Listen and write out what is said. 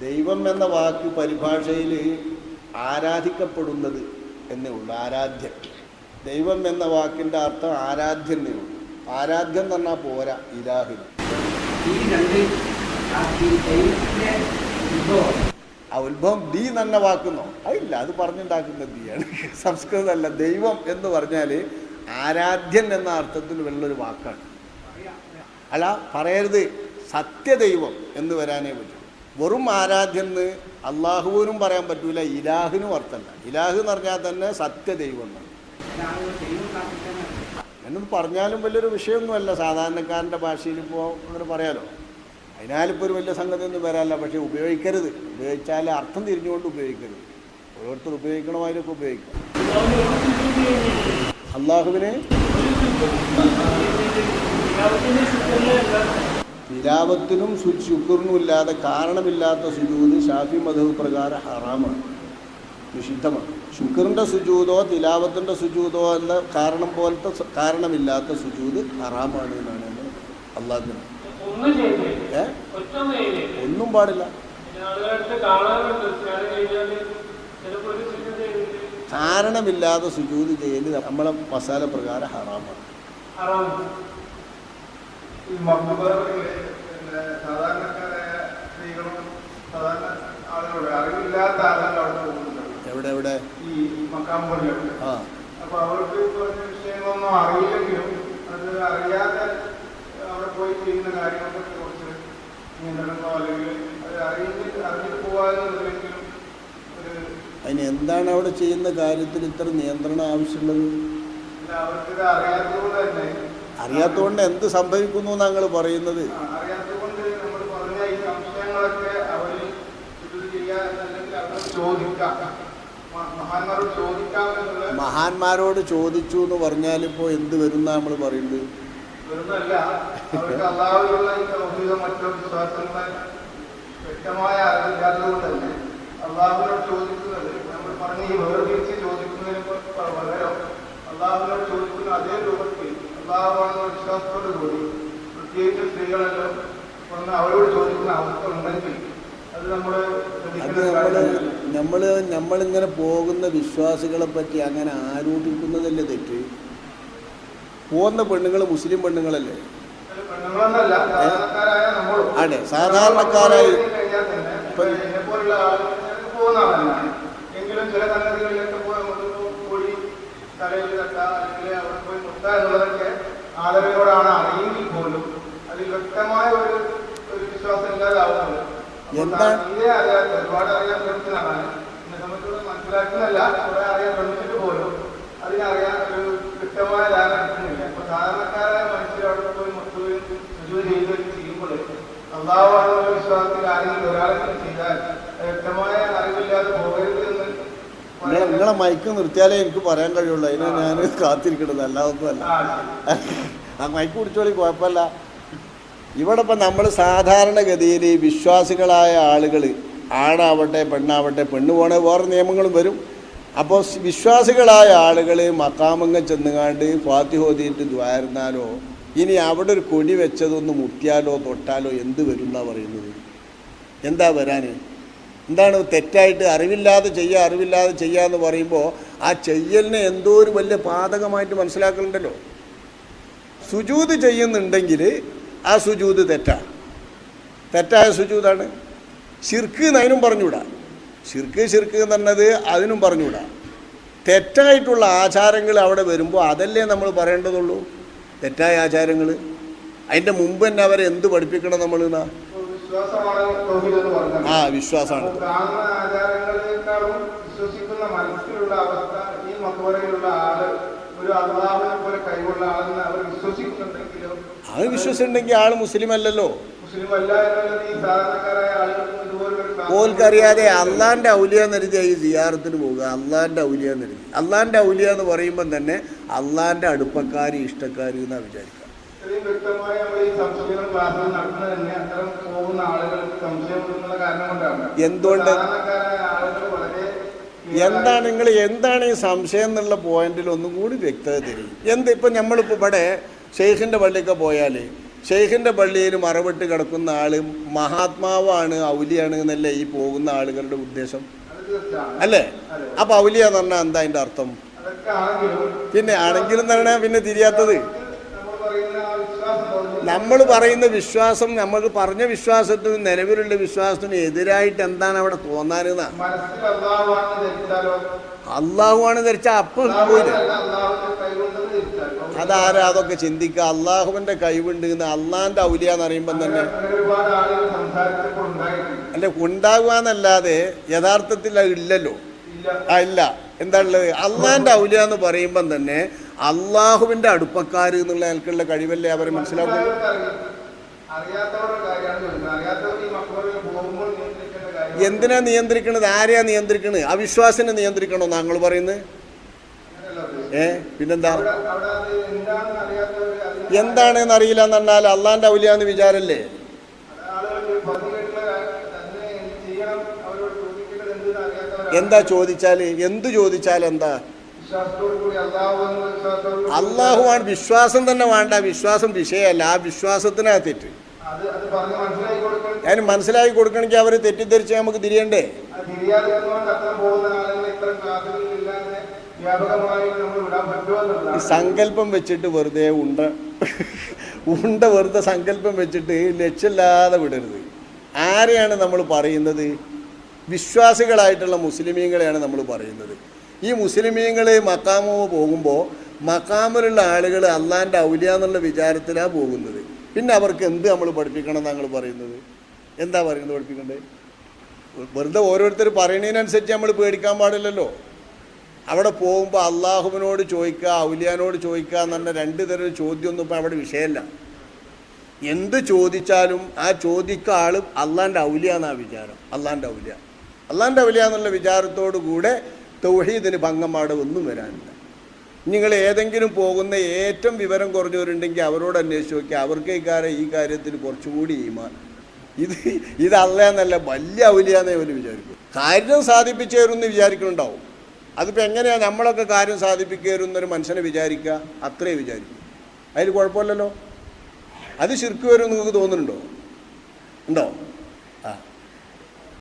ദൈവം എന്ന വാക്ക് പരിഭാഷയിൽ ആരാധിക്കപ്പെടുന്നത് എന്നേ ഉള്ളൂ. ആരാധ്യൻ. ദൈവം എന്ന വാക്കിൻ്റെ അർത്ഥം ആരാധ്യൻ എന്നേ ഉള്ളൂ. ആരാധ്യം എന്ന് പറഞ്ഞാൽ പോരാ, ഇലാഹിന്. ആ ഉത്ഭവം ദീ തന്നെ വാക്കുന്നോ? അതില്ല, അത് പറഞ്ഞുണ്ടാക്കുന്ന ദീയാണ്, സംസ്കൃതമല്ല. ദൈവം എന്ന് പറഞ്ഞാൽ ആരാധ്യൻ എന്ന അർത്ഥത്തിൽ ഉള്ളൊരു വാക്കാണ്. അല്ല, പറയരുത് സത്യദൈവം എന്ന് വരാനേ പറ്റൂ. വെറും ആരാധ്യൻ എന്ന് അള്ളാഹുവിനും പറയാൻ പറ്റൂല, ഇലാഹിനും അർത്ഥമല്ല. ഇലാഹ് എന്ന് പറഞ്ഞാൽ തന്നെ സത്യദൈവം എന്നാണ്. എന്നൊന്നും പറഞ്ഞാലും വലിയൊരു വിഷയമൊന്നുമല്ല. സാധാരണക്കാരൻ്റെ ഭാഷയിൽ ഇപ്പോൾ അങ്ങനെ പറയാലോ. അതിനാലിപ്പോൾ ഒരു വലിയ സംഗതി ഒന്നും വരാനില്ല. പക്ഷേ ഉപയോഗിക്കരുത്. ഉപയോഗിച്ചാൽ അർത്ഥം തിരിഞ്ഞുകൊണ്ട് ഉപയോഗിക്കരുത്. ഓരോരുത്തർ ഉപയോഗിക്കണമായൊക്കെ ഉപയോഗിക്കാം. അള്ളാഹുവിനെ തിലാവത്തിനും ശുക്റിനും ഇല്ലാതെ കാരണമില്ലാത്ത സുജൂദ് ഷാഫി മദ്ഹബ് പ്രകാരം ഹറാമാണ്, നിഷിദ്ധമാണ്. ശുക്റിൻ്റെ സുജൂദോ തിലാവത്തിൻ്റെ സുജൂദോ എന്ന കാരണം പോലത്തെ കാരണമില്ലാത്ത സുജൂദ് ഹറാമാണ് എന്നാണ് അള്ളാഹുവിന്. ഒന്നും പാടില്ല. കാരണമില്ലാതെ സുജൂദ് ചെയ്യൽ നമ്മളെ മസാല പ്രകാരം ഹറാമാണ്. എവിടെ എവിടെ ആ അപ്പൊ അവർക്ക് വിഷയങ്ങളൊന്നും അറിയില്ലെങ്കിലും അത് അറിയാതെ അവിടെ പോയി ചെയ്യുന്ന കാര്യങ്ങളെ കുറിച്ച് നിയന്ത്രണമോ അല്ലെങ്കിൽ അത് അറിഞ്ഞിട്ട് പോകാതെങ്കിലും അതിന് എന്താണ് അവിടെ ചെയ്യുന്ന കാര്യത്തിൽ ഇത്ര നിയന്ത്രണം ആവശ്യമുള്ളത്? അവർക്കിത് അറിയാത്തതുകൊണ്ട് തന്നെ, അറിയാത്തതുകൊണ്ട് എന്ത് സംഭവിക്കുന്നു ഞങ്ങൾ പറയുന്നത്? അറിയാത്തതുകൊണ്ട് നമ്മൾ പറഞ്ഞ ഈ സംശയങ്ങളൊക്കെ അവർ ചോദിക്കാം, മഹാന്മാരോട് ചോദിക്കാം എന്നുള്ള. മഹാന്മാരോട് ചോദിച്ചു എന്ന് പറഞ്ഞാൽ ഇപ്പോൾ എന്ത് വരുന്ന നമ്മൾ പറയുന്നത്? വരുന്നല്ല, അവർക്ക് അള്ളാഹുവിലുള്ള ഈ തൗഹീദും മറ്റു വിശ്വാസങ്ങളെ വ്യക്തമായ അറിവില്ലാത്തതുകൊണ്ട് തന്നെ അള്ളാഹുവിനോട് ചോദിക്കുന്നത്, നമ്മൾ പറഞ്ഞ ഈ വേർതിരിച്ച് ചോദിക്കുന്നതിന് പകരം അള്ളാഹുവിനോട് ചോദിക്കുന്ന അതേ രൂപത്തിൽ അള്ളാഹുവാണെന്ന വിശ്വാസത്തോടു കൂടി, പ്രത്യേകിച്ച് സ്ത്രീകളെല്ലാം വന്ന് അവരോട് ചോദിക്കുന്ന അവസ്ഥ ഉണ്ടെങ്കിൽ അത് നമ്മളിങ്ങനെ പോകുന്ന വിശ്വാസികളെ പറ്റി അങ്ങനെ ആരോപിക്കുന്നതല്ലേ തെറ്റ്? പോകുന്ന പെണ്ണുങ്ങൾ മുസ്ലിം പെണ്ണുങ്ങളല്ലേ? അതെ, സാധാരണക്കാരായി എങ്കിലും ചില സംഗതികളിലൊക്കെ പോയി തലയിൽ തട്ട അല്ലെങ്കിൽ അവിടെ പോയി മുട്ട എന്നുള്ളതൊക്കെ ആദരവോടാണ് അറിയെങ്കിൽ പോലും അതിൽ വ്യക്തമായ ഒരു വിശ്വാസം ഇല്ലാതാവുന്നത്. ഇതേ അറിയാത്ത ഒരുപാട് അറിയാൻ ശ്രമിച്ചതാണ്, എന്നെ സംബന്ധിച്ചോളം മനസ്സിലാക്കുന്നല്ല, കുറെ അറിയാൻ ശ്രമിച്ചിട്ട് പോലും അതിനറിയാൻ ഒരു വ്യക്തമായ ധാരണ കിട്ടുന്നില്ല. അപ്പൊ സാധാരണക്കാരായ മനുഷ്യർ അവിടെ പോയി മുട്ടുകയും ചെയ്യുകയും ചെയ്യുമ്പോൾ അള്ളാഹുവാണെന്നുള്ള വിശ്വാസത്തിൽ ആരെങ്കിലും ഒരാളെങ്കിലും ചെയ്താൽ വ്യക്തമായ അറിവില്ലാതെ പോകരുത് എന്ന്. നിങ്ങളെ മൈക്ക് നിർത്തിയാലേ എനിക്ക് പറയാൻ കഴിയുള്ളൂ. അതിനെ ഞാൻ കാത്തിരിക്കണത്, അല്ലാതൊന്നുമല്ല. ആ മൈക്ക് പിടിച്ചോളി, കുഴപ്പമില്ല. ഇവിടെ ഇപ്പം നമ്മൾ സാധാരണഗതിയിൽ വിശ്വാസികളായ ആളുകൾ, ആണാവട്ടെ പെണ്ണാവട്ടെ, പെണ്ണ് പോണേ വേറെ നിയമങ്ങളും വരും. അപ്പോൾ വിശ്വാസികളായ ആളുകൾ മക്കാമങ്ങ ചെന്നുകാണ്ട് ഫാത്തിഹ ഓതിയിട്ട് ദ്വാരുന്നാലോ ഇനി അവിടെ ഒരു കൊടി വെച്ചതൊന്ന് മുട്ടിയാലോ തൊട്ടാലോ എന്ത് വരും എന്നാ പറയുന്നത്? എന്താ വരാൻ? എന്താണ് തെറ്റായിട്ട് അറിവില്ലാതെ ചെയ്യാന്ന് പറയുമ്പോൾ ആ ചെയ്യലിനെ എന്തോ ഒരു വലിയ പാതകമായിട്ട് മനസ്സിലാക്കലുണ്ടല്ലോ. സുജൂദ് ചെയ്യുന്നുണ്ടെങ്കിൽ ആ സുജൂദ് തെറ്റായ സുജൂദാണ്. ശിർക്ക് എന്നതിനും പറഞ്ഞുകൂടാ. ശിർക്ക് എന്ന് പറഞ്ഞത് അതിനും പറഞ്ഞുകൂടാ. തെറ്റായിട്ടുള്ള ആചാരങ്ങൾ അവിടെ വരുമ്പോൾ അതല്ലേ നമ്മൾ പറയേണ്ടതുള്ളൂ. തെറ്റായ ആചാരങ്ങൾ അതിൻ്റെ മുമ്പ് തന്നെ അവരെ എന്ത് പഠിപ്പിക്കണം നമ്മൾ? വിശ്വാസമാണ്. അത് വിശ്വസിച്ചിട്ടുണ്ടെങ്കിൽ ആള് മുസ്ലിം അല്ലല്ലോ. ഓൽക്കറിയാതെ അള്ളാന്റെ ഔലിയാന്ന് കരുതി ഈ സിയാറത്തിന് പോകുക. അള്ളാന്റെ ഔലിയാന്ന് കരുതി. അള്ളാന്റെ ഔലിയ എന്ന് പറയുമ്പം തന്നെ അള്ളാന്റെ അടുപ്പക്കാര്, ഇഷ്ടക്കാര് എന്നാ വിചാരിക്കുക. എന്തുകൊണ്ട്? എന്താണ് ഈ സംശയം എന്നുള്ള പോയിന്റിൽ ഒന്നും കൂടി വ്യക്തത തരും. ഇപ്പം നമ്മളിപ്പോൾ ഇവിടെ ഷെയ്ഖിൻ്റെ പള്ളിയൊക്കെ പോയാൽ ഷെയ്ഖിൻ്റെ പള്ളിയിൽ മറവിട്ട് കിടക്കുന്ന ആള് മഹാത്മാവാണ് ഔലിയാണ് എന്നല്ലേ ഈ പോകുന്ന ആളുകളുടെ ഉദ്ദേശം അല്ലേ? അപ്പം ഔലിയ എന്ന് പറഞ്ഞാൽ എന്താ അതിൻ്റെ അർത്ഥം? പിന്നെ ആണെങ്കിലും തന്നെ പിന്നെ തിരിയാത്തത് നമ്മൾ പറയുന്ന വിശ്വാസം, നമ്മൾ പറഞ്ഞ വിശ്വാസത്തിനും നിലവിലുള്ള വിശ്വാസത്തിനും എതിരായിട്ട് എന്താണ് അവിടെ തോന്നാനെന്നാ? അള്ളാഹുവാണ് ധരിച്ചാൽ അപ്പം പോയില്ല. അതാരാ അതൊക്കെ ചിന്തിക്കുക? അള്ളാഹുവിൻ്റെ കഴിവുണ്ട് എന്ന് അള്ളാഹിൻ്റെ ഔലിയ എന്ന് പറയുമ്പം തന്നെ അല്ല ഉണ്ടാകുക എന്നല്ലാതെ യഥാർത്ഥത്തിൽ അത് ഇല്ലല്ലോ. ഇല്ല. എന്താ ഉള്ളത്? അള്ളാഹിൻ്റെ ഔലിയ എന്ന് പറയുമ്പം തന്നെ അള്ളാഹുവിൻ്റെ അടുപ്പക്കാർ എന്നുള്ള നിലക്കുള്ള കഴിവല്ലേ അവരെ മനസ്സിലാക്കുന്നത്? എന്തിനാ നിയന്ത്രിക്കണത്? ആരെയാ നിയന്ത്രിക്കണത്? അവിശ്വാസിനെ നിയന്ത്രിക്കണോ താങ്കൾ പറയുന്നത്? പിന്നെന്താ? എന്താണെന്ന് അറിയില്ല എന്ന് പറഞ്ഞാൽ അള്ളാഹിൻ്റെ ഔലിയാന്ന് വിചാരല്ലേ? എന്താ ചോദിച്ചാൽ എന്ത് ചോദിച്ചാൽ എന്താ? അള്ളാഹുവാണ്. വിശ്വാസം തന്നെ വേണ്ട. വിശ്വാസം വിഷയമല്ല. ആ വിശ്വാസത്തിനാ തെറ്റ്. അതിന് മനസ്സിലാക്കി കൊടുക്കണമെങ്കിൽ അവർ തെറ്റിദ്ധരിച്ച് നമുക്ക് തിരിയണ്ടേ? ഈ സങ്കല്പം വെച്ചിട്ട് വെറുതെ ഉണ്ട വെറുതെ സങ്കല്പം വെച്ചിട്ട് ലക്ഷ്യമില്ലാതെ വിടരുത്. ആരെയാണ് നമ്മൾ പറയുന്നത്? വിശ്വാസികളായിട്ടുള്ള മുസ്ലിമീങ്ങളെയാണ് നമ്മൾ പറയുന്നത്. ഈ മുസ്ലിമീങ്ങൾ മക്കാമോ പോകുമ്പോൾ മക്കാമിലുള്ള ആളുകൾ അള്ളാഹിൻ്റെ ഔലിയ എന്നുള്ള വിചാരത്തിലാണ് പോകുന്നത്. പിന്നെ അവർക്ക് എന്ത് നമ്മൾ പഠിപ്പിക്കണം എന്നാണ് ഞങ്ങൾ പറയുന്നത്? എന്താ പറയുന്നത് പഠിപ്പിക്കണ്ടേ? വെറുതെ ഓരോരുത്തർ പറയുന്നതിനനുസരിച്ച് നമ്മൾ പേടിക്കാൻ പാടില്ലല്ലോ. അവിടെ പോകുമ്പോൾ അള്ളാഹുവിനോട് ചോദിക്കുക, ഔലിയാനോട് ചോദിക്കുക എന്ന് പറഞ്ഞ രണ്ട് തരം ചോദ്യമൊന്നും ഇപ്പം അവിടെ വിഷയമല്ല. എന്ത് ചോദിച്ചാലും ആ ചോദിക്കുക ആളും അള്ളാഹിൻ്റെ ഔലിയ എന്നാ വിചാരം. അള്ളാഹിൻ്റെ ഔലിയ എന്നുള്ള വിചാരത്തോടു കൂടെ തൗഹീദിന് ഭംഗമാട് ഒന്നും വരാനില്ല. നിങ്ങൾ ഏതെങ്കിലും പോകുന്ന ഏറ്റവും വിവരം കുറഞ്ഞവരുണ്ടെങ്കിൽ അവരോട് അന്വേഷിച്ച് നോക്കിയാൽ അവർക്ക് ഈ കാര്യത്തിൽ കുറച്ചുകൂടി ഈമാൻ. ഇത് അള്ളയെന്നല്ല, വലിയ ഔലിയാന്നേ അവർ വിചാരിക്കും. കാര്യം സാധിപ്പിച്ചു തരുമെന്ന് വിചാരിക്കുന്നുണ്ടാവും. അതിപ്പോൾ എങ്ങനെയാണ് നമ്മളൊക്കെ കാര്യം സാധിപ്പിക്കരുന്നൊരു മനുഷ്യനെ വിചാരിക്കുക? അത്രേ വിചാരിക്കും. അതിൽ കുഴപ്പമില്ലല്ലോ. അത് ശിർക്ക് വരും നിങ്ങൾക്ക് തോന്നുന്നുണ്ടോ? ഉണ്ടോ?